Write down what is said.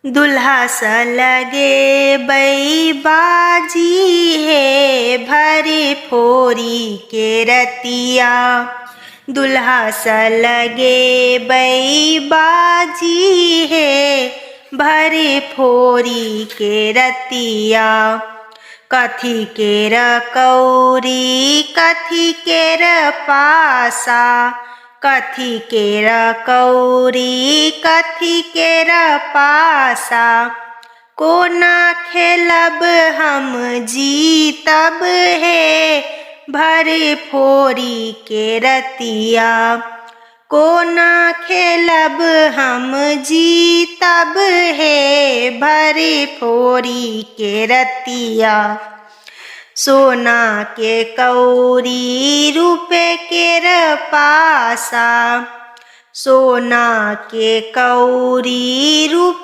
दुल्हा सा लगे बई बाजी है भरी फोरी के रतिया। दुल्हा सा लगे बई बाजी है भरी फोरी के रतिया। कथी केर कौरी कथी केर पासा, कथी केर कौरी कथी केर पासा। कोना खेलब हम जीतब है भरी फोरी के रतिया। कोना खेलब हम जीतब है भरी फोरी के रतिया। सोना के कौरी रुपए केर पासा, सोना के कौरी रुपए